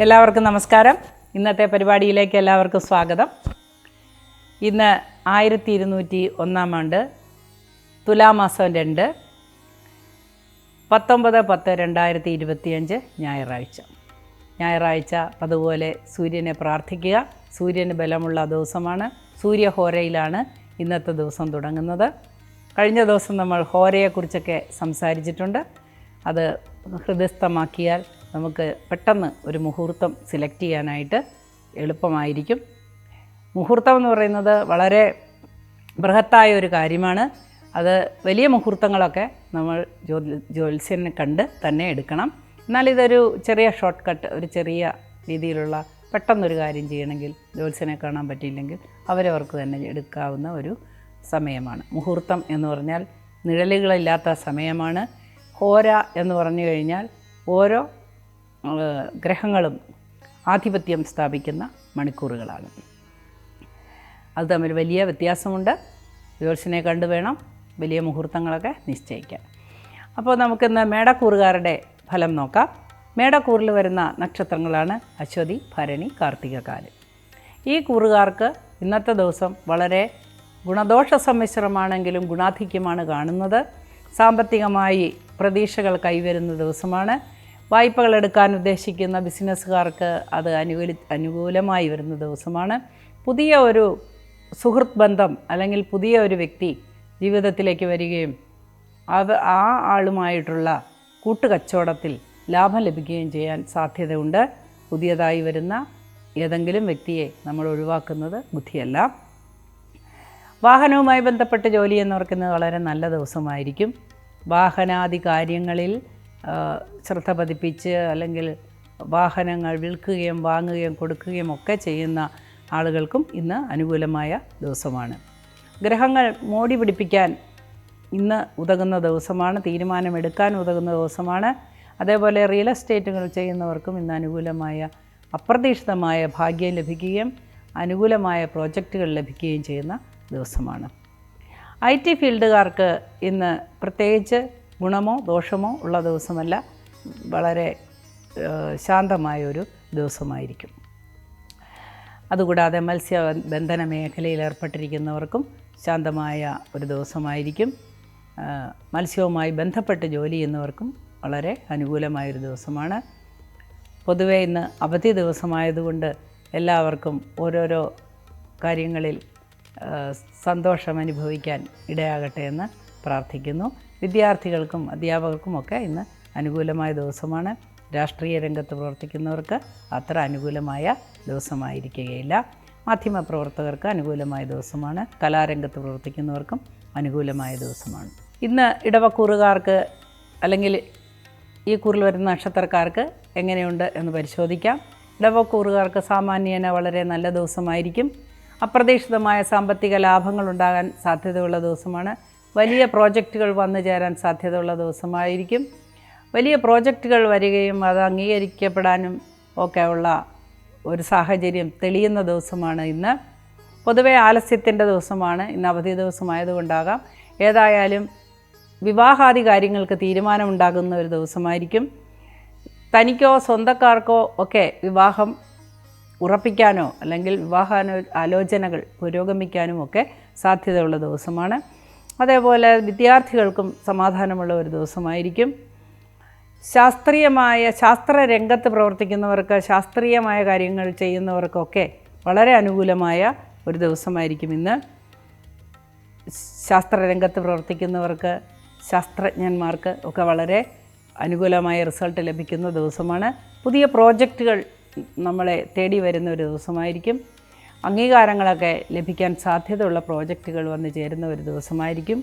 എല്ലാവർക്കും നമസ്കാരം. ഇന്നത്തെ പരിപാടിയിലേക്ക് എല്ലാവർക്കും സ്വാഗതം. ഇന്ന് 1201 ആണ്ട്, തുലാമാസം 2, 19/10/2025 ഞായറാഴ്ച. അതുപോലെ സൂര്യനെ പ്രാർത്ഥിക്കുക. സൂര്യന് ബലമുള്ള ദിവസമാണ്. സൂര്യഹോരയിലാണ് ഇന്നത്തെ ദിവസം തുടങ്ങുന്നത്. കഴിഞ്ഞ ദിവസം നമ്മൾ ഹോരയെക്കുറിച്ചൊക്കെ സംസാരിച്ചിട്ടുണ്ട്. അത് ഹൃദയസ്ഥമാക്കിയാൽ നമുക്ക് പെട്ടെന്ന് ഒരു മുഹൂർത്തം സെലക്ട് ചെയ്യാനായിട്ട് എളുപ്പമായിരിക്കും. മുഹൂർത്തം എന്ന് പറയുന്നത് വളരെ ബൃഹത്തായ ഒരു കാര്യമാണ്. അത് വലിയ മുഹൂർത്തങ്ങളൊക്കെ നമ്മൾ ജ്യോത്സ്യനെ കണ്ട് തന്നെ എടുക്കണം. എന്നാൽ ഇതൊരു ചെറിയ ഷോർട്ട് കട്ട്, ഒരു ചെറിയ രീതിയിലുള്ള പെട്ടെന്നൊരു കാര്യം ചെയ്യണമെങ്കിൽ ജ്യോത്സ്യനെ കാണാൻ പറ്റിയില്ലെങ്കിൽ അവരവർക്ക് തന്നെ എടുക്കാവുന്ന ഒരു സമയമാണ്. മുഹൂർത്തം എന്ന് പറഞ്ഞാൽ നിഴലുകളില്ലാത്ത സമയമാണ്. ഹോര എന്ന് പറഞ്ഞു കഴിഞ്ഞാൽ ഓരോ ഗ്രഹങ്ങളും ആധിപത്യം സ്ഥാപിക്കുന്ന മണിക്കൂറുകളാണ്. അത് തമ്മിൽ വലിയ വ്യത്യാസമുണ്ട്. ജ്യോത്സ്യനെ കണ്ടു വേണം വലിയ മുഹൂർത്തങ്ങളൊക്കെ നിശ്ചയിക്കാൻ. അപ്പോൾ നമുക്കിന്ന് മേടക്കൂറുകാരുടെ ഫലം നോക്കാം. മേടക്കൂറിൽ വരുന്ന നക്ഷത്രങ്ങളാണ് അശ്വതി, ഭരണി, കാർത്തികകാല്. ഈ കൂറുകാർക്ക് ഇന്നത്തെ ദിവസം വളരെ ഗുണദോഷ സമ്മിശ്രമാണെങ്കിലും ഗുണാധിക്യമാണ് കാണുന്നത്. സാമ്പത്തികമായി പ്രതീക്ഷകൾ കൈവരുന്ന ദിവസമാണ്. വായ്പകൾ എടുക്കാൻ ഉദ്ദേശിക്കുന്ന ബിസിനസ്സുകാർക്ക് അത് അനുകൂലമായി വരുന്ന ദിവസമാണ്. പുതിയ ഒരു സുഹൃത്ത് ബന്ധം അല്ലെങ്കിൽ പുതിയ ഒരു വ്യക്തി ജീവിതത്തിലേക്ക് വരികയും ആ ആളുമായിട്ടുള്ള കൂട്ടുകച്ചവടത്തിൽ ലാഭം ലഭിക്കുകയും ചെയ്യാൻ സാധ്യതയുണ്ട്. പുതിയതായി വരുന്ന ഏതെങ്കിലും വ്യക്തിയെ നമ്മൾ ഒഴിവാക്കുന്നത് ബുദ്ധിയല്ല. വാഹനവുമായി ബന്ധപ്പെട്ട് ജോലി ചെയ്യുന്നവർക്ക് വളരെ നല്ല ദിവസമായിരിക്കും. വാഹനാദി കാര്യങ്ങളിൽ ശ്രദ്ധ പതിപ്പിച്ച് അല്ലെങ്കിൽ വാഹനങ്ങൾ വിൽക്കുകയും വാങ്ങുകയും കൊടുക്കുകയും ഒക്കെ ചെയ്യുന്ന ആളുകൾക്കും ഇന്ന് അനുകൂലമായ ദിവസമാണ്. ഗ്രഹങ്ങൾ മോടി പിടിപ്പിക്കാൻ ഇന്ന് ഉതകുന്ന ദിവസമാണ്. തീരുമാനമെടുക്കാൻ ഉതകുന്ന ദിവസമാണ്. അതേപോലെ റിയൽ എസ്റ്റേറ്റുകൾ ചെയ്യുന്നവർക്കും ഇന്ന് അനുകൂലമായ അപ്രതീക്ഷിതമായ ഭാഗ്യം ലഭിക്കുകയും അനുകൂലമായ പ്രോജക്റ്റുകൾ ലഭിക്കുകയും ചെയ്യുന്ന ദിവസമാണ്. IT ഫീൽഡുകാർക്ക് ഇന്ന് പ്രത്യേകിച്ച് ഗുണമോ ദോഷമോ ഉള്ള ദിവസമല്ല. വളരെ ശാന്തമായൊരു ദിവസമായിരിക്കും. അതുകൂടാതെ മത്സ്യബന്ധന മേഖലയിൽ ഏർപ്പെട്ടിരിക്കുന്നവർക്കും ശാന്തമായ ഒരു ദിവസമായിരിക്കും. മത്സ്യവുമായി ബന്ധപ്പെട്ട് ജോലി ചെയ്യുന്നവർക്കും വളരെ അനുകൂലമായൊരു ദിവസമാണ്. പൊതുവേ ഇന്ന് അവധി ദിവസമായതുകൊണ്ട് എല്ലാവർക്കും ഓരോരോ കാര്യങ്ങളിൽ സന്തോഷം അനുഭവിക്കാൻ ഇടയാകട്ടെ എന്ന് പ്രാർത്ഥിക്കുന്നു. വിദ്യാർത്ഥികൾക്കും അധ്യാപകർക്കുമൊക്കെ ഇന്ന് അനുകൂലമായ ദിവസമാണ്. രാഷ്ട്രീയ രംഗത്ത് പ്രവർത്തിക്കുന്നവർക്ക് അത്ര അനുകൂലമായ ദിവസമായിരിക്കുകയില്ല. മാധ്യമപ്രവർത്തകർക്ക് അനുകൂലമായ ദിവസമാണ്. കലാരംഗത്ത് പ്രവർത്തിക്കുന്നവർക്കും അനുകൂലമായ ദിവസമാണ്. ഇന്ന് ഇടവക്കൂറുകാർക്ക് അല്ലെങ്കിൽ ഈ കൂറിൽ വരുന്ന നക്ഷത്രക്കാർക്ക് എങ്ങനെയുണ്ട് എന്ന് പരിശോധിക്കാം. ഇടവക്കൂറുകാർക്ക് സാമാന്യേന വളരെ നല്ല ദിവസമായിരിക്കും. അപ്രതീക്ഷിതമായ സാമ്പത്തിക ലാഭങ്ങൾ ഉണ്ടാകാൻ സാധ്യതയുള്ള ദിവസമാണ്. വലിയ പ്രോജക്റ്റുകൾ വന്നു ചേരാൻ സാധ്യതയുള്ള ദിവസമായിരിക്കും. വലിയ പ്രോജക്റ്റുകൾ വരികയും അത് അംഗീകരിക്കപ്പെടാനും ഒക്കെ ഉള്ള ഒരു സാഹചര്യം തെളിയുന്ന ദിവസമാണ് ഇന്ന്. പൊതുവെ ആലസ്യത്തിൻ്റെ ദിവസമാണ്. ഇന്ന് അവധി ദിവസമായതുകൊണ്ടാകാം. ഏതായാലും വിവാഹാദി കാര്യങ്ങൾക്ക് തീരുമാനമുണ്ടാകുന്ന ഒരു ദിവസമായിരിക്കും. തനിക്കോ സ്വന്തക്കാർക്കോ ഒക്കെ വിവാഹം ഉറപ്പിക്കാനോ അല്ലെങ്കിൽ ആലോചനകൾ പുരോഗമിക്കാനും ഒക്കെ സാധ്യതയുള്ള ദിവസമാണ്. അതേപോലെ വിദ്യാർത്ഥികൾക്കും സമാധാനമുള്ള ഒരു ദിവസമായിരിക്കും. ശാസ്ത്രരംഗത്ത് പ്രവർത്തിക്കുന്നവർക്ക്, ശാസ്ത്രീയമായ കാര്യങ്ങൾ ചെയ്യുന്നവർക്കൊക്കെ വളരെ അനുകൂലമായ ഒരു ദിവസമായിരിക്കും ഇന്ന്. ശാസ്ത്രരംഗത്ത് പ്രവർത്തിക്കുന്നവർക്ക്, ശാസ്ത്രജ്ഞന്മാർക്ക് ഒക്കെ വളരെ അനുകൂലമായ റിസൾട്ട് ലഭിക്കുന്ന ദിവസമാണ്. പുതിയ പ്രോജക്റ്റുകൾ നമ്മളെ തേടി വരുന്ന ഒരു ദിവസമായിരിക്കും. അംഗീകാരങ്ങളൊക്കെ ലഭിക്കാൻ സാധ്യതയുള്ള പ്രോജക്റ്റുകൾ വന്നു ചേരുന്ന ഒരു ദിവസമായിരിക്കും.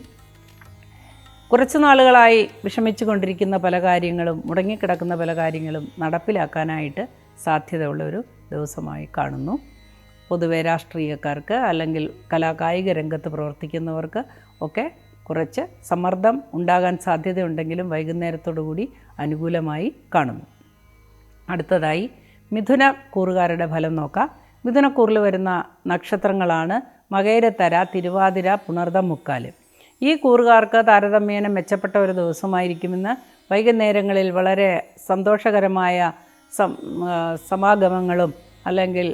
കുറച്ച് നാളുകളായി വിഷമിച്ചു കൊണ്ടിരിക്കുന്ന പല കാര്യങ്ങളും, മുടങ്ങിക്കിടക്കുന്ന പല കാര്യങ്ങളും നടപ്പിലാക്കാനായിട്ട് സാധ്യതയുള്ള ഒരു ദിവസമായി കാണുന്നു. പൊതുവെ രാഷ്ട്രീയക്കാർക്ക് അല്ലെങ്കിൽ കലാകായിക രംഗത്ത് പ്രവർത്തിക്കുന്നവർക്ക് ഒക്കെ കുറച്ച് സമ്മർദ്ദം ഉണ്ടാകാൻ സാധ്യതയുണ്ടെങ്കിലും വൈകുന്നേരത്തോടു കൂടി അനുകൂലമായി കാണുന്നു. അടുത്തതായി മിഥുന കൂറുകാരുടെ ഫലം നോക്കാം. മിഥുനക്കൂറിൽ വരുന്ന നക്ഷത്രങ്ങളാണ് മകയിരത്തര, തിരുവാതിര, പുണർദം, മുക്കാല്. ഈ കൂറുകാർക്ക് താരതമ്യേന മെച്ചപ്പെട്ട ഒരു ദിവസമായിരിക്കുമെന്ന്. വൈകുന്നേരങ്ങളിൽ വളരെ സന്തോഷകരമായ സമാഗമങ്ങളും അല്ലെങ്കിൽ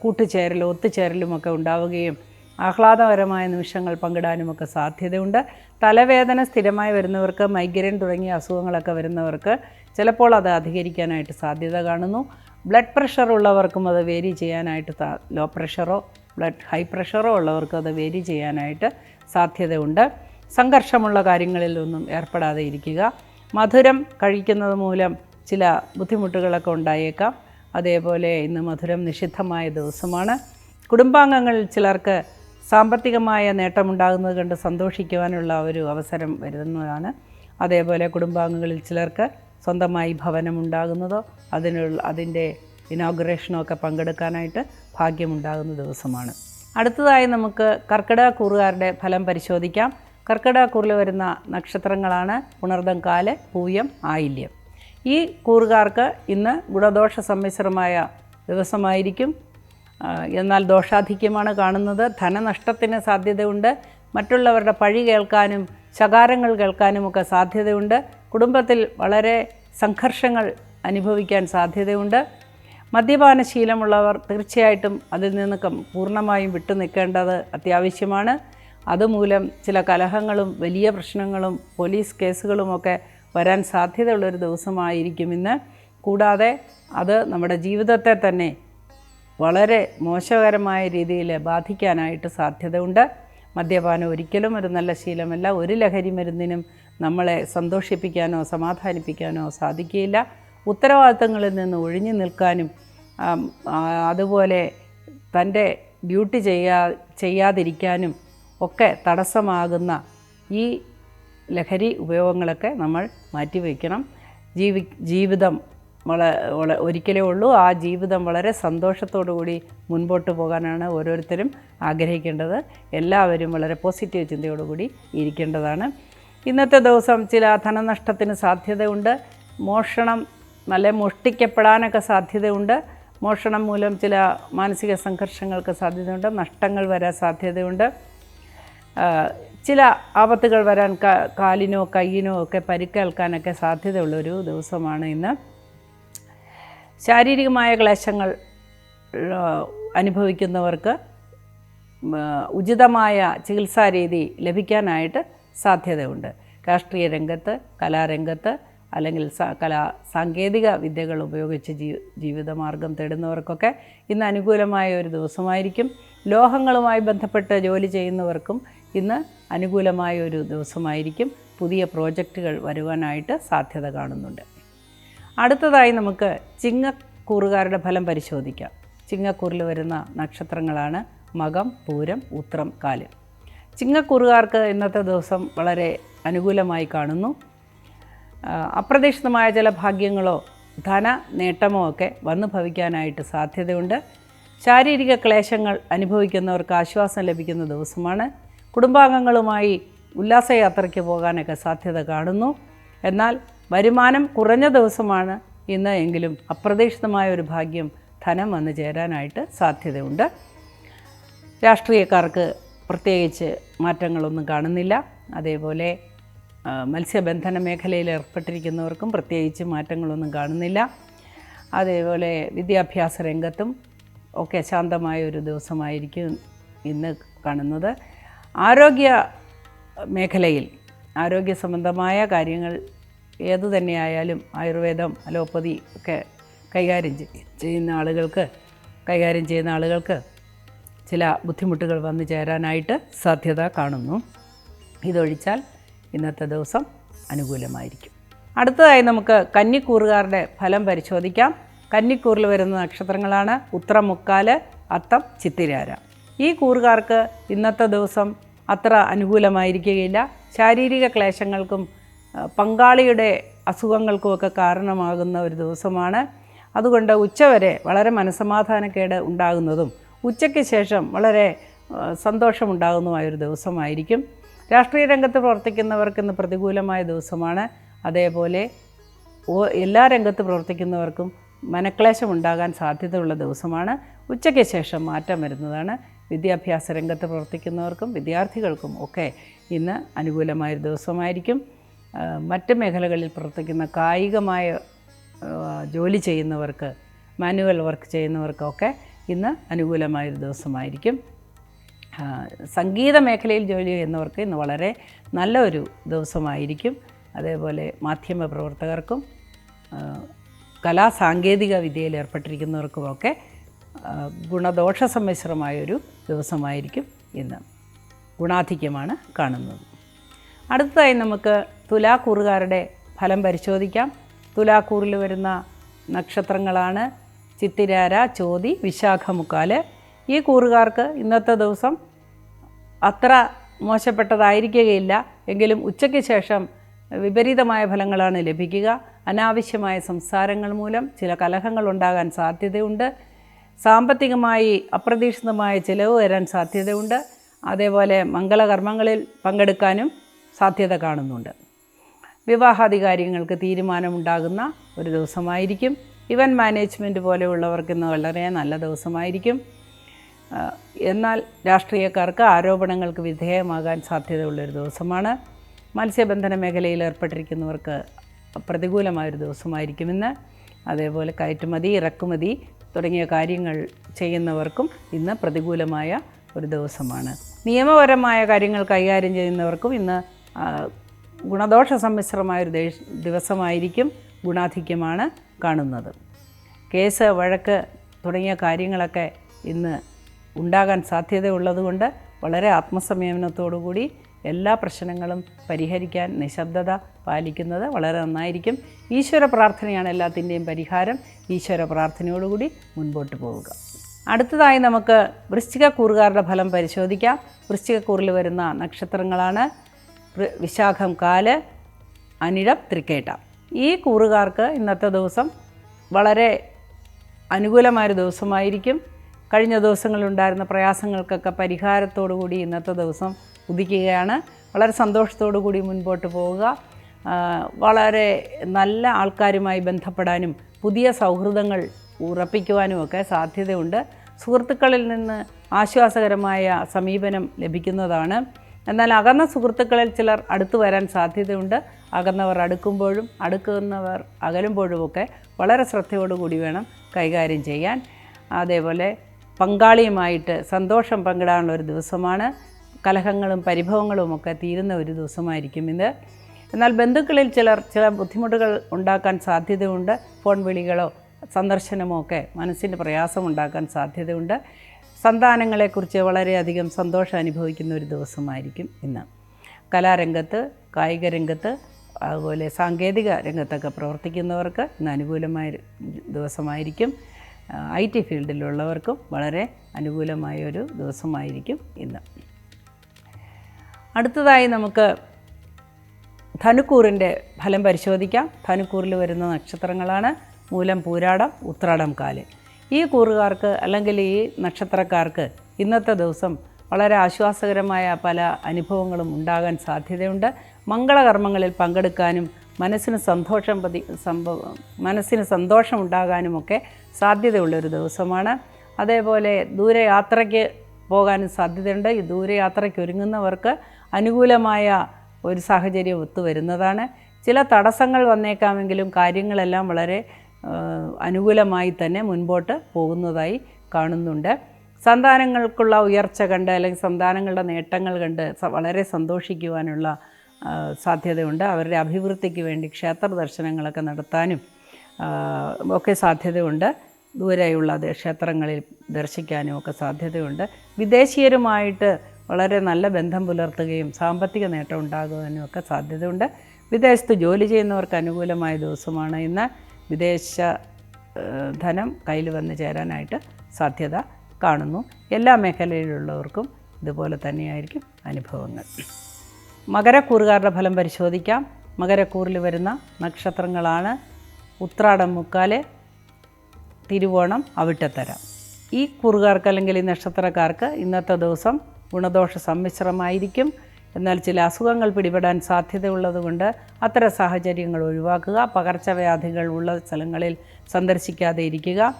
കൂട്ടുചേരലും ഒത്തുചേരലുമൊക്കെ ഉണ്ടാവുകയും ആഹ്ലാദകരമായ നിമിഷങ്ങൾ പങ്കിടാനുമൊക്കെ സാധ്യതയുണ്ട്. തലവേദന സ്ഥിരമായി വരുന്നവർക്ക്, മൈഗ്രെയിൻ തുടങ്ങിയ അസുഖങ്ങളൊക്കെ വരുന്നവർക്ക് ചിലപ്പോൾ അത് അധികരിക്കാനായിട്ട് സാധ്യത കാണുന്നു. ബ്ലഡ് പ്രഷർ ഉള്ളവർക്കും അത് വേരി ചെയ്യാനായിട്ട്, ലോ പ്രഷറോ ഹൈ പ്രഷറോ ഉള്ളവർക്ക് അത് വേരി ചെയ്യാനായിട്ട് സാധ്യതയുണ്ട്. സംഘർഷമുള്ള കാര്യങ്ങളിലൊന്നും ഏർപ്പെടാതെ ഇരിക്കുക. മധുരം കഴിക്കുന്നത് മൂലം ചില ബുദ്ധിമുട്ടുകളൊക്കെ ഉണ്ടായേക്കാം. അതേപോലെ ഇന്ന് മധുരം നിഷിദ്ധമായ ദിവസമാണ്. കുടുംബാംഗങ്ങളിൽ ചിലർക്ക് സാമ്പത്തികമായ നേട്ടമുണ്ടാകുന്നത് കണ്ട് സന്തോഷിക്കുവാനുള്ള ഒരു അവസരം വരുന്നതാണ്. അതേപോലെ കുടുംബാംഗങ്ങളിൽ ചിലർക്ക് സ്വന്തമായി ഭവനമുണ്ടാകുന്നതോ അതിൻ്റെ ഇനോഗ്രേഷനോ ഒക്കെ പങ്കെടുക്കാനായിട്ട് ഭാഗ്യമുണ്ടാകുന്ന ദിവസമാണ്. അടുത്തതായി നമുക്ക് കർക്കിടക കൂറുകാരുടെ ഫലം പരിശോധിക്കാം. കർക്കിടക കൂറിൽ വരുന്ന നക്ഷത്രങ്ങളാണ് പുണർദം, കാല്, പൂയം, ആയില്യം. ഈ കൂറുകാർക്ക് ഇന്ന് ഗുണദോഷ സമ്മിശ്രമായ ദിവസമായിരിക്കും. എന്നാൽ ദോഷാധിക്യമാണ് കാണുന്നത്. ധനനഷ്ടത്തിന് സാധ്യതയുണ്ട്. മറ്റുള്ളവരുടെ പഴി കേൾക്കാനും ശകാരങ്ങൾ കേൾക്കാനുമൊക്കെ സാധ്യതയുണ്ട്. കുടുംബത്തിൽ വളരെ സംഘർഷങ്ങൾ അനുഭവിക്കാൻ സാധ്യതയുണ്ട്. മദ്യപാനശീലമുള്ളവർ തീർച്ചയായിട്ടും അതിൽ നിന്ന് പൂർണ്ണമായും വിട്ടു നിൽക്കേണ്ടത് അത്യാവശ്യമാണ്. അതുമൂലം ചില കലഹങ്ങളും വലിയ പ്രശ്നങ്ങളും പോലീസ് കേസുകളുമൊക്കെ വരാൻ സാധ്യതയുള്ളൊരു ദിവസമായിരിക്കും ഇന്ന്. കൂടാതെ അത് നമ്മുടെ ജീവിതത്തെ തന്നെ വളരെ മോശകരമായ രീതിയിൽ ബാധിക്കാനായിട്ട് സാധ്യതയുണ്ട്. മദ്യപാനം ഒരിക്കലും ഒരു നല്ല ശീലമല്ല. ഒരു ലഹരി മരുന്നിനും നമ്മളെ സന്തോഷിപ്പിക്കാനോ സമാധാനിപ്പിക്കാനോ സാധിക്കുകയില്ല. ഉത്തരവാദിത്തങ്ങളിൽ നിന്ന് ഒഴിഞ്ഞു നിൽക്കാനും അതുപോലെ തൻ്റെ ഡ്യൂട്ടി ചെയ്യാതിരിക്കാനും ഒക്കെ തടസ്സമാകുന്ന ഈ ലഹരി ഉപയോഗങ്ങളൊക്കെ നമ്മൾ മാറ്റിവെക്കണം. ജീവിതം ഒരിക്കലേ ഉള്ളൂ. ആ ജീവിതം വളരെ സന്തോഷത്തോടു കൂടി മുൻപോട്ട് പോകാനാണ് ഓരോരുത്തരും ആഗ്രഹിക്കേണ്ടത്. എല്ലാവരും വളരെ പോസിറ്റീവ് ചിന്തയോടുകൂടി ഇരിക്കേണ്ടതാണ്. ഇന്നത്തെ ദിവസം ചില ധനനഷ്ടത്തിന് സാധ്യതയുണ്ട്. മോഷണം മോഷ്ടിക്കപ്പെടാനൊക്കെ സാധ്യതയുണ്ട്. മോഷണം മൂലം ചില മാനസിക സംഘർഷങ്ങൾക്ക് സാധ്യതയുണ്ട്. നഷ്ടങ്ങൾ വരാൻ സാധ്യതയുണ്ട്. ചില ആപത്തുകൾ വരാൻ, കാലിനോ കയ്യിനോ ഒക്കെ പരിക്കേൽക്കാനൊക്കെ സാധ്യതയുള്ളൊരു ദിവസമാണ് ഇന്ന്. ശാരീരികമായ ക്ലേശങ്ങൾ അനുഭവിക്കുന്നവർക്ക് ഉചിതമായ ചികിത്സാരീതി ലഭിക്കാനായിട്ട് സാധ്യതയുണ്ട്. രാഷ്ട്രീയ രംഗത്ത്, കലാരംഗത്ത് അല്ലെങ്കിൽ സാങ്കേതിക വിദ്യകൾ ഉപയോഗിച്ച് ജീവിതമാർഗം തേടുന്നവർക്കൊക്കെ ഇന്ന് അനുകൂലമായ ഒരു ദിവസമായിരിക്കും. ലോഹങ്ങളുമായി ബന്ധപ്പെട്ട് ജോലി ചെയ്യുന്നവർക്കും ഇന്ന് അനുകൂലമായ ഒരു ദിവസമായിരിക്കും. പുതിയ പ്രോജക്റ്റുകൾ വരുവാനായിട്ട് സാധ്യത കാണുന്നുണ്ട്. അടുത്തതായി നമുക്ക് ചിങ്ങക്കൂറുകാരുടെ ഫലം പരിശോധിക്കാം. ചിങ്ങക്കൂറിൽ വരുന്ന നക്ഷത്രങ്ങളാണ് മകം, പൂരം, ഉത്രം, കാല്. ചിങ്ങക്കൂറുകാർക്ക് ഇന്നത്തെ ദിവസം വളരെ അനുകൂലമായി കാണുന്നു. അപ്രതീക്ഷിതമായ ചില ഭാഗ്യങ്ങളോ ധന നേട്ടമോ ഒക്കെ വന്നു ഭവിക്കാനായിട്ട് സാധ്യതയുണ്ട്. ശാരീരിക ക്ലേശങ്ങൾ അനുഭവിക്കുന്നവർക്ക് ആശ്വാസം ലഭിക്കുന്ന ദിവസമാണ്. കുടുംബാംഗങ്ങളുമായി ഉല്ലാസയാത്രയ്ക്ക് പോകാനൊക്കെ സാധ്യത കാണുന്നു. എന്നാൽ വരുമാനം കുറഞ്ഞ ദിവസമാണ് ഇന്ന്. എങ്കിലും അപ്രതീക്ഷിതമായ ഒരു ഭാഗ്യം ധനം വന്നു ചേരാനായിട്ട് സാധ്യതയുണ്ട്. രാഷ്ട്രീയക്കാർക്ക് പ്രത്യേകിച്ച് മാറ്റങ്ങളൊന്നും കാണുന്നില്ല. അതേപോലെ മത്സ്യബന്ധന മേഖലയിൽ ഏർപ്പെട്ടിരിക്കുന്നവർക്കും പ്രത്യേകിച്ച് മാറ്റങ്ങളൊന്നും കാണുന്നില്ല. അതേപോലെ വിദ്യാഭ്യാസ രംഗത്തും ഒക്കെ ശാന്തമായ ഒരു ദിവസമായിരിക്കും ഇന്ന് കാണുന്നത്. ആരോഗ്യ മേഖലയിൽ ആരോഗ്യ സംബന്ധമായ കാര്യങ്ങൾ ഏതു തന്നെയായാലും ആയുർവേദം, അലോപ്പതി ഒക്കെ കൈകാര്യം ചെയ്യുന്ന ആളുകൾക്ക് ചില ബുദ്ധിമുട്ടുകൾ വന്നു ചേരാനായിട്ട് സാധ്യത കാണുന്നു. ഇതൊഴിച്ചാൽ ഇന്നത്തെ ദിവസം അനുകൂലമായിരിക്കും. അടുത്തതായി നമുക്ക് കന്നിക്കൂറുകാരുടെ ഫലം പരിശോധിക്കാം. കന്നിക്കൂറിൽ വരുന്ന നക്ഷത്രങ്ങളാണ് ഉത്രം, മുക്കാല്, അത്തം, ചിത്തിരാര. ഈ കൂറുകാർക്ക് ഇന്നത്തെ ദിവസം അത്ര അനുകൂലമായിരിക്കുകയില്ല. ശാരീരിക ക്ലേശങ്ങൾക്കും പങ്കാളിയുടെ അസുഖങ്ങൾക്കുമൊക്കെ കാരണമാകുന്ന ഒരു ദിവസമാണ്. അതുകൊണ്ട് ഉച്ചവരെ വളരെ മനസ്സമാധാനക്കേട് ഉണ്ടാകുന്നതും ഉച്ചയ്ക്ക് ശേഷം വളരെ സന്തോഷമുണ്ടാകുന്നതുമായൊരു ദിവസമായിരിക്കും. രാഷ്ട്രീയ രംഗത്ത് പ്രവർത്തിക്കുന്നവർക്ക് ഇന്ന് പ്രതികൂലമായ ദിവസമാണ്. അതേപോലെ എല്ലാ രംഗത്ത് പ്രവർത്തിക്കുന്നവർക്കും മനക്ലേശം ഉണ്ടാകാൻ സാധ്യതയുള്ള ദിവസമാണ്. ഉച്ചയ്ക്ക് ശേഷം മാറ്റം വരുന്നതാണ്. വിദ്യാഭ്യാസ രംഗത്ത് പ്രവർത്തിക്കുന്നവർക്കും വിദ്യാർത്ഥികൾക്കും ഒക്കെ ഇന്ന് അനുകൂലമായൊരു ദിവസമായിരിക്കും. മറ്റ് മേഖലകളിൽ പ്രവർത്തിക്കുന്ന കായികമായ ജോലി ചെയ്യുന്നവർക്ക്, മാനുവൽ വർക്ക് ചെയ്യുന്നവർക്കൊക്കെ ഇന്ന് അനുകൂലമായൊരു ദിവസമായിരിക്കും. സംഗീത മേഖലയിൽ ജോലി ചെയ്യുന്നവർക്ക് ഇന്ന് വളരെ നല്ലൊരു ദിവസമായിരിക്കും. അതേപോലെ മാധ്യമ പ്രവർത്തകർക്കും സാങ്കേതിക വിദ്യയിൽ ഏർപ്പെട്ടിരിക്കുന്നവർക്കുമൊക്കെ ഗുണദോഷ സമ്മിശ്രമായൊരു ദിവസമായിരിക്കും ഇന്ന്. ഗുണാധിക്യമാണ് കാണുന്നത്. അടുത്തതായി നമുക്ക് തുലാക്കൂറുകാരുടെ ഫലം പരിശോധിക്കാം. തുലാക്കൂറിൽ വരുന്ന നക്ഷത്രങ്ങളാണ് ചിത്തിരാര, ചോതി, വിശാഖമുക്കാല്. ഈ കൂറുകാർക്ക് ഇന്നത്തെ ദിവസം അത്ര മോശപ്പെട്ടതായിരിക്കുകയില്ല. എങ്കിലും ഉച്ചയ്ക്ക് ശേഷം വിപരീതമായ ഫലങ്ങളാണ് ലഭിക്കുക. അനാവശ്യമായ സംസാരങ്ങൾ മൂലം ചില കലഹങ്ങൾ ഉണ്ടാകാൻ സാധ്യതയുണ്ട്. സാമ്പത്തികമായി അപ്രതീക്ഷിതമായ ചിലവ് വരാൻ സാധ്യതയുണ്ട്. അതേപോലെ മംഗളകർമ്മങ്ങളിൽ പങ്കെടുക്കാനും സാധ്യത കാണുന്നുണ്ട്. വിവാഹാധികാരികൾക്ക് തീരുമാനമുണ്ടാകുന്ന ഒരു ദിവസമായിരിക്കും. ഇവൻറ്റ് മാനേജ്മെൻറ്റ് പോലെയുള്ളവർക്ക് ഇന്ന് വളരെ നല്ല ദിവസമായിരിക്കും. എന്നാൽ രാഷ്ട്രീയക്കാർക്ക് ആരോപണങ്ങൾക്ക് വിധേയമാകാൻ സാധ്യതയുള്ളൊരു ദിവസമാണ്. മത്സ്യബന്ധന മേഖലയിൽ ഏർപ്പെട്ടിരിക്കുന്നവർക്ക് പ്രതികൂലമായൊരു ദിവസമായിരിക്കും ഇന്ന്. അതേപോലെ കയറ്റുമതി, ഇറക്കുമതി തുടങ്ങിയ കാര്യങ്ങൾ ചെയ്യുന്നവർക്കും ഇന്ന് പ്രതികൂലമായ ഒരു ദിവസമാണ്. നിയമപരമായ കാര്യങ്ങൾ കൈകാര്യം ചെയ്യുന്നവർക്കും ഇന്ന് ഗുണദോഷ സമ്മിശ്രമായൊരു ദിവസമായിരിക്കും. ഗുണാധിക്യമാണ് കാണുന്നത്. കേസ്, വഴക്ക് തുടങ്ങിയ കാര്യങ്ങളൊക്കെ ഇന്ന് ഉണ്ടാകാൻ സാധ്യതയുള്ളതുകൊണ്ട് വളരെ ആത്മസംയമനത്തോടുകൂടി എല്ലാ പ്രശ്നങ്ങളും പരിഹരിക്കാൻ നിശബ്ദത പാലിക്കുന്നത് വളരെ നന്നായിരിക്കും. ഈശ്വര പ്രാർത്ഥനയാണ് എല്ലാത്തിൻ്റെയും പരിഹാരം. ഈശ്വര പ്രാർത്ഥനയോടുകൂടി മുൻപോട്ട് പോവുക. അടുത്തതായി നമുക്ക് വൃശ്ചികക്കൂറുകാരുടെ ഫലം പരിശോധിക്കാം. വൃശ്ചികക്കൂറിൽ വരുന്ന നക്ഷത്രങ്ങളാണ് വിശാഖം, കാല്, അനിഴം, തൃക്കേട്ട. ഈ കൂറുകാർക്ക് ഇന്നത്തെ ദിവസം വളരെ അനുകൂലമായൊരു ദിവസമായിരിക്കും. കഴിഞ്ഞ ദിവസങ്ങളിലുണ്ടായിരുന്ന പ്രയാസങ്ങൾക്കൊക്കെ പരിഹാരത്തോടുകൂടി ഇന്നത്തെ ദിവസം ഉദിക്കുകയാണ്. വളരെ സന്തോഷത്തോടു കൂടി മുൻപോട്ട് പോവുക. വളരെ നല്ല ആൾക്കാരുമായി ബന്ധപ്പെടാനും പുതിയ സൗഹൃദങ്ങൾ ഉറപ്പിക്കുവാനുമൊക്കെ സാധ്യതയുണ്ട്. സുഹൃത്തുക്കളിൽ നിന്ന് ആശ്വാസകരമായ സമീപനം ലഭിക്കുന്നതാണ്. എന്നാൽ അകന്ന സുഹൃത്തുക്കളിൽ ചിലർ അടുത്തു വരാൻ സാധ്യതയുണ്ട്. അകന്നവർ അടുക്കുമ്പോഴും അടുക്കുന്നവർ അകലുമ്പോഴുമൊക്കെ വളരെ ശ്രദ്ധയോടുകൂടി വേണം കൈകാര്യം ചെയ്യാൻ. അതേപോലെ പങ്കാളിയുമായിട്ട് സന്തോഷം പങ്കിടാനുള്ള ഒരു ദിവസമാണ്. കലഹങ്ങളും പരിഭവങ്ങളുമൊക്കെ തീരുന്ന ഒരു ദിവസമായിരിക്കും ഇത്. എന്നാൽ ബന്ധുക്കളിൽ ചില ബുദ്ധിമുട്ടുകൾ ഉണ്ടാക്കാൻ സാധ്യതയുണ്ട്. ഫോൺ വിളികളോ സന്ദർശനമോ ഒക്കെ മനസ്സിന് പ്രയാസമുണ്ടാക്കാൻ സാധ്യതയുണ്ട്. സന്താനങ്ങളെക്കുറിച്ച് വളരെയധികം സന്തോഷം അനുഭവിക്കുന്ന ഒരു ദിവസമായിരിക്കും ഇന്ന്. കലാരംഗത്ത്, കായിക രംഗത്ത്, അതുപോലെ സാങ്കേതിക രംഗത്തൊക്കെ പ്രവർത്തിക്കുന്നവർക്ക് ഇന്ന് അനുകൂലമായ ദിവസമായിരിക്കും. IT ഫീൽഡിലുള്ളവർക്കും വളരെ അനുകൂലമായൊരു ദിവസമായിരിക്കും ഇന്ന്. അടുത്തതായി നമുക്ക് ധനുക്കൂറിൻ്റെ ഫലം പരിശോധിക്കാം. ധനുക്കൂറിൽ വരുന്ന നക്ഷത്രങ്ങളാണ് മൂലം, പൂരാടം, ഉത്രാടം, കാല്. ഈ കൂറുകാർക്ക് അല്ലെങ്കിൽ ഈ നക്ഷത്രക്കാർക്ക് ഇന്നത്തെ ദിവസം വളരെ ആശ്വാസകരമായ പല അനുഭവങ്ങളും ഉണ്ടാകാൻ സാധ്യതയുണ്ട്. മംഗളകർമ്മങ്ങളിൽ പങ്കെടുക്കാനും മനസ്സിന് സന്തോഷമുണ്ടാകാനുമൊക്കെ സാധ്യതയുള്ളൊരു ദിവസമാണ്. അതേപോലെ ദൂരയാത്രയ്ക്ക് പോകാനും സാധ്യതയുണ്ട്. ഈ ദൂരയാത്രയ്ക്ക് ഒരുങ്ങുന്നവർക്ക് അനുകൂലമായ ഒരു സാഹചര്യം ഒത്തുവരുന്നതാണ്. ചില തടസ്സങ്ങൾ വന്നേക്കാമെങ്കിലും കാര്യങ്ങളെല്ലാം വളരെ അനുകൂലമായി തന്നെ മുൻപോട്ട് പോകുന്നതായി കാണുന്നുണ്ട്. സന്താനങ്ങൾക്കുള്ള ഉയർച്ച കണ്ട് അല്ലെങ്കിൽ സന്താനങ്ങളുടെ നേട്ടങ്ങൾ കണ്ട് വളരെ സന്തോഷിക്കുവാനുള്ള സാധ്യതയുണ്ട്. അവരുടെ അഭിവൃദ്ധിക്ക് വേണ്ടി ക്ഷേത്ര ദർശനങ്ങളൊക്കെ നടത്താനും ഒക്കെ സാധ്യതയുണ്ട്. ദൂരെയുള്ള ക്ഷേത്രങ്ങളിൽ ദർശിക്കാനും ഒക്കെ സാധ്യതയുണ്ട്. വിദേശീയരുമായിട്ട് വളരെ നല്ല ബന്ധം പുലർത്തുകയും സാമ്പത്തിക നേട്ടം ഉണ്ടാകുവാനും ഒക്കെ സാധ്യതയുണ്ട്. വിദേശത്ത് ജോലി ചെയ്യുന്നവർക്ക് അനുകൂലമായ ദിവസമാണ് ഇന്ന്. വിദേശ ധനം കയ്യിൽ വന്ന് ചേരാനായിട്ട് സാധ്യത കാണുന്നു. എല്ലാ മേഖലയിലുള്ളവർക്കും ഇതുപോലെ തന്നെയായിരിക്കും അനുഭവങ്ങൾ. മകരക്കൂറുകാരുടെ ഫലം പരിശോധിക്കാം. മകരക്കൂറിൽ വരുന്ന നക്ഷത്രങ്ങളാണ് ഉത്രാടം, മുക്കാല്, തിരുവോണം, അവിട്ടത്തര. ഈ കൂറുകാർക്ക് അല്ലെങ്കിൽ ഈ നക്ഷത്രക്കാർക്ക് ഇന്നത്തെ ദിവസം ഗുണദോഷ സമ്മിശ്രമായിരിക്കും. എന്നാൽ ചില അസുഖങ്ങൾ പിടിപെടാൻ സാധ്യതയുള്ളതുകൊണ്ട് അത്തരം സാഹചര്യങ്ങൾ ഒഴിവാക്കുക. പകർച്ചവ്യാധികൾ ഉള്ള സ്ഥലങ്ങളിൽ സന്ദർശിക്കാതെ ഇരിക്കുക.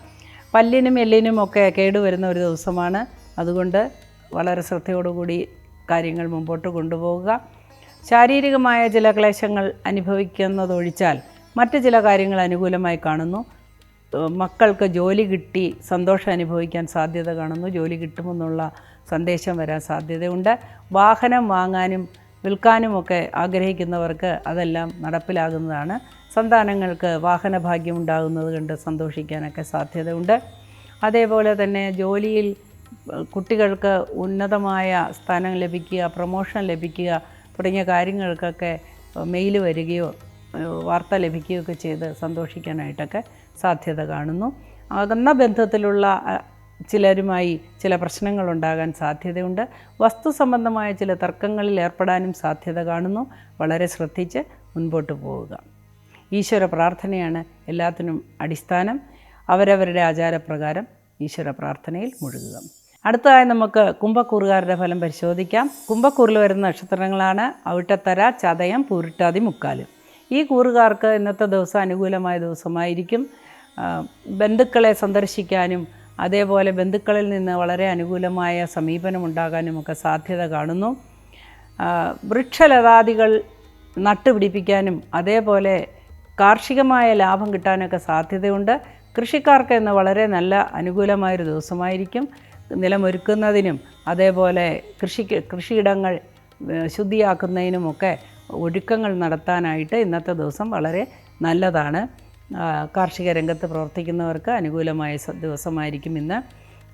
പല്ലിനും എല്ലിനും ഒക്കെ കേടുവരുന്ന ഒരു ദിവസമാണ്. അതുകൊണ്ട് വളരെ ശ്രദ്ധയോടുകൂടി കാര്യങ്ങൾ മുമ്പോട്ട് കൊണ്ടുപോവുക. ശാരീരികമായ ചില ക്ലേശങ്ങൾ അനുഭവിക്കുന്നതൊഴിച്ചാൽ മറ്റ് ചില കാര്യങ്ങൾ അനുകൂലമായി കാണുന്നു. മക്കൾക്ക് ജോലി കിട്ടി സന്തോഷം അനുഭവിക്കാൻ സാധ്യത കാണുന്നു. ജോലി കിട്ടുമെന്നുള്ള സന്ദേശം വരാൻ സാധ്യതയുണ്ട്. വാഹനം വാങ്ങാനും വിൽക്കാനുമൊക്കെ ആഗ്രഹിക്കുന്നവർക്ക് അതെല്ലാം നടപ്പിലാകുന്നതാണ്. സന്താനങ്ങൾക്ക് വാഹനഭാഗ്യം ഉണ്ടാകുന്നത് കണ്ട് സന്തോഷിക്കാനൊക്കെ സാധ്യതയുണ്ട്. അതേപോലെ തന്നെ ജോലിയിൽ കുട്ടികൾക്ക് ഉന്നതമായ സ്ഥാനം ലഭിക്കുക, പ്രമോഷൻ ലഭിക്കുക തുടങ്ങിയ കാര്യങ്ങൾക്കൊക്കെ മെയിൽ വരികയോ വാർത്ത ലഭിക്കുകയൊക്കെ ചെയ്ത് സന്തോഷിക്കാനായിട്ടൊക്കെ സാധ്യത കാണുന്നു. അകന്ന ബന്ധത്തിലുള്ള ചിലരുമായി ചില പ്രശ്നങ്ങളുണ്ടാകാൻ സാധ്യതയുണ്ട്. വസ്തു സംബന്ധമായ ചില തർക്കങ്ങളിൽ ഏർപ്പെടാനും സാധ്യത കാണുന്നു. വളരെ ശ്രദ്ധിച്ച് മുൻപോട്ട് പോവുക. ഈശ്വര പ്രാർത്ഥനയാണ് എല്ലാത്തിനും അടിസ്ഥാനം. അവരവരുടെ ആചാരപ്രകാരം ഈശ്വര പ്രാർത്ഥനയിൽ മുഴുകുക. അടുത്തതായി നമുക്ക് കുംഭക്കൂറുകാരുടെ ഫലം പരിശോധിക്കാം. കുംഭക്കൂറിൽ വരുന്ന നക്ഷത്രങ്ങളാണ് അവിട്ടത്തര, ചതയം, പൂരിട്ടാതി, മുക്കാലും. ഈ കൂറുകാർക്ക് ഇന്നത്തെ ദിവസം അനുകൂലമായ ദിവസമായിരിക്കും. ബന്ധുക്കളെ സന്ദർശിക്കാനും അതേപോലെ ബന്ധുക്കളിൽ നിന്ന് വളരെ അനുകൂലമായ സമീപനം ഉണ്ടാകാനുമൊക്കെ സാധ്യത കാണുന്നു. വൃക്ഷലതാദികൾ നട്ടുപിടിപ്പിക്കാനും അതേപോലെ കാർഷികമായ ലാഭം കിട്ടാനൊക്കെ സാധ്യതയുണ്ട്. കൃഷിക്കാർക്ക് ഇന്ന് വളരെ നല്ല അനുകൂലമായൊരു ദിവസമായിരിക്കും. നിലമൊരുക്കുന്നതിനും അതേപോലെ കൃഷിയിടങ്ങൾ ശുദ്ധിയാക്കുന്നതിനുമൊക്കെ ഒരുക്കങ്ങൾ നടത്താനായിട്ട് ഇന്നത്തെ ദിവസം വളരെ നല്ലതാണ്. കാർഷിക രംഗത്ത് പ്രവർത്തിക്കുന്നവർക്ക് അനുകൂലമായ ദിവസമായിരിക്കും ഇന്ന്.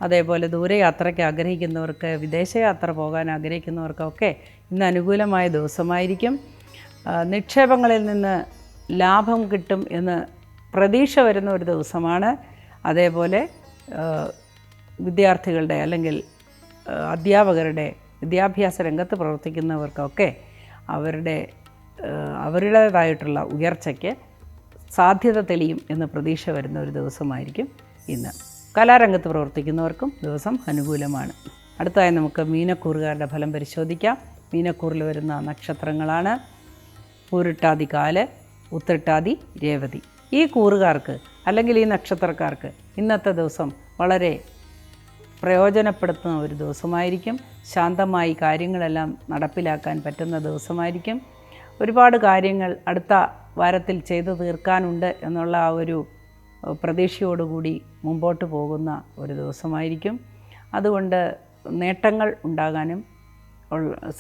അതേപോലെ ദൂരയാത്രയ്ക്ക് ആഗ്രഹിക്കുന്നവർക്ക്, വിദേശയാത്ര പോകാൻ ആഗ്രഹിക്കുന്നവർക്കൊക്കെ ഇന്ന് അനുകൂലമായ ദിവസമായിരിക്കും. നിക്ഷേപങ്ങളിൽ നിന്ന് ലാഭം കിട്ടും എന്ന് പ്രതീക്ഷ വരുന്ന ഒരു ദിവസമാണ്. അതേപോലെ വിദ്യാർത്ഥികളുടെ അല്ലെങ്കിൽ അധ്യാപകരുടെ വിദ്യാഭ്യാസ രംഗത്ത് പ്രവർത്തിക്കുന്നവർക്കൊക്കെ അവരുടേതായിട്ടുള്ള ഉയർച്ചയ്ക്ക് സാധ്യത തെളിയും എന്ന് പ്രതീക്ഷ വരുന്ന ഒരു ദിവസമായിരിക്കും ഇന്ന്. കലാരംഗത്ത് പ്രവർത്തിക്കുന്നവർക്കും ദിവസം അനുകൂലമാണ്. അടുത്തതായി നമുക്ക് മീനക്കൂറുകാരുടെ ഫലം പരിശോധിക്കാം. മീനക്കൂറിൽ വരുന്ന നക്ഷത്രങ്ങളാണ് പൂരിട്ടാതി, കാല്, ഉത്രട്ടാതി, രേവതി. ഈ കൂറുകാർക്ക് അല്ലെങ്കിൽ ഈ നക്ഷത്രക്കാർക്ക് ഇന്നത്തെ ദിവസം വളരെ പ്രയോജനപ്പെടുത്തുന്ന ഒരു ദിവസമായിരിക്കും. ശാന്തമായി കാര്യങ്ങളെല്ലാം നടപ്പിലാക്കാൻ പറ്റുന്ന ദിവസമായിരിക്കും. ഒരുപാട് കാര്യങ്ങൾ അടുത്ത വാരത്തിൽ ചെയ്തു തീർക്കാനുണ്ട് എന്നുള്ള ആ ഒരു പ്രതീക്ഷയോടുകൂടി മുമ്പോട്ട് പോകുന്ന ഒരു ദിവസമായിരിക്കും. അതുകൊണ്ട് നേട്ടങ്ങൾ ഉണ്ടാകാനും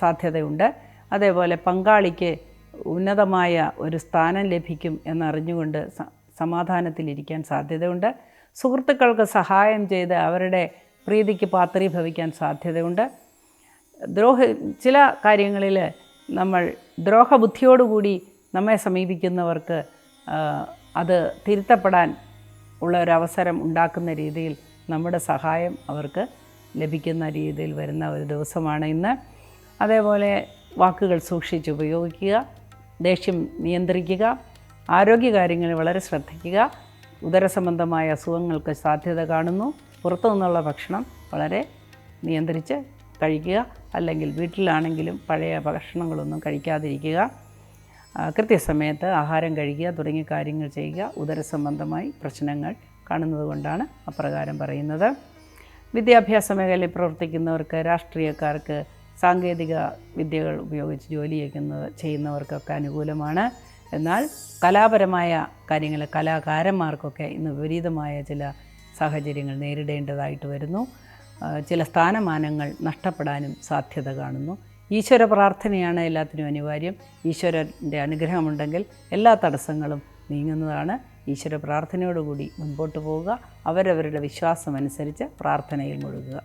സാധ്യതയുണ്ട്. അതേപോലെ പങ്കാളിക്ക് ഉന്നതമായ ഒരു സ്ഥാനം ലഭിക്കും എന്നറിഞ്ഞുകൊണ്ട് സമാധാനത്തിലിരിക്കാൻ സാധ്യതയുണ്ട്. സുഹൃത്തുക്കൾക്ക് സഹായം ചെയ്ത് അവരുടെ പ്രീതിക്ക് പാത്രീഭവിക്കാൻ സാധ്യതയുണ്ട്. ചില കാര്യങ്ങളിൽ നമ്മൾ ദ്രോഹബുദ്ധിയോടുകൂടി നമ്മെ സമീപിക്കുന്നവർക്ക് അത് തിരുത്തപ്പെടാൻ ഉള്ള ഒരവസരം ഉണ്ടാക്കുന്ന രീതിയിൽ നമ്മുടെ സഹായം അവർക്ക് ലഭിക്കുന്ന രീതിയിൽ വരുന്ന ഒരു ദിവസമാണ് ഇന്ന്. അതേപോലെ വാക്കുകൾ സൂക്ഷിച്ച് ഉപയോഗിക്കുക, ദേഷ്യം നിയന്ത്രിക്കുക, ആരോഗ്യകാര്യങ്ങളിൽ വളരെ ശ്രദ്ധിക്കുക. ഉദരസംബന്ധമായ അസുഖങ്ങൾക്ക് സാധ്യത കാണുന്നു. പുറത്തു നിന്നുള്ള ഭക്ഷണം വളരെ നിയന്ത്രിച്ച് കഴിക്കുക. അല്ലെങ്കിൽ വീട്ടിലാണെങ്കിലും പഴയ ഭക്ഷണങ്ങളൊന്നും കഴിക്കാതിരിക്കുക. കൃത്യസമയത്ത് ആഹാരം കഴിക്കുക തുടങ്ങിയ കാര്യങ്ങൾ ചെയ്യുക. ഉദരസംബന്ധമായി പ്രശ്നങ്ങൾ കാണുന്നത് കൊണ്ടാണ് അപ്രകാരം പറയുന്നത്. വിദ്യാഭ്യാസ മേഖലയിൽ പ്രവർത്തിക്കുന്നവർക്ക്, രാഷ്ട്രീയക്കാർക്ക്, സാങ്കേതിക വിദ്യകൾ ഉപയോഗിച്ച് ജോലി ചെയ്യുന്നവർക്കൊക്കെ അനുകൂലമാണ്. എന്നാൽ കലാപരമായ കാര്യങ്ങൾ, കലാകാരന്മാർക്കൊക്കെ ഇന്ന് വിപരീതമായ ചില സാഹചര്യങ്ങൾ നേരിടേണ്ടതായിട്ട് വരുന്നു. ചില സ്ഥാനമാനങ്ങൾ നഷ്ടപ്പെടാനും സാധ്യത കാണുന്നു. ഈശ്വര പ്രാർത്ഥനയാണ് എല്ലാത്തിനും അനിവാര്യം. ഈശ്വരൻ്റെ അനുഗ്രഹമുണ്ടെങ്കിൽ എല്ലാ തടസ്സങ്ങളും നീങ്ങുന്നതാണ്. ഈശ്വര പ്രാർത്ഥനയോടുകൂടി മുൻപോട്ട് പോവുക. അവരവരുടെ വിശ്വാസമനുസരിച്ച് പ്രാർത്ഥനയിൽ മുഴുകുക.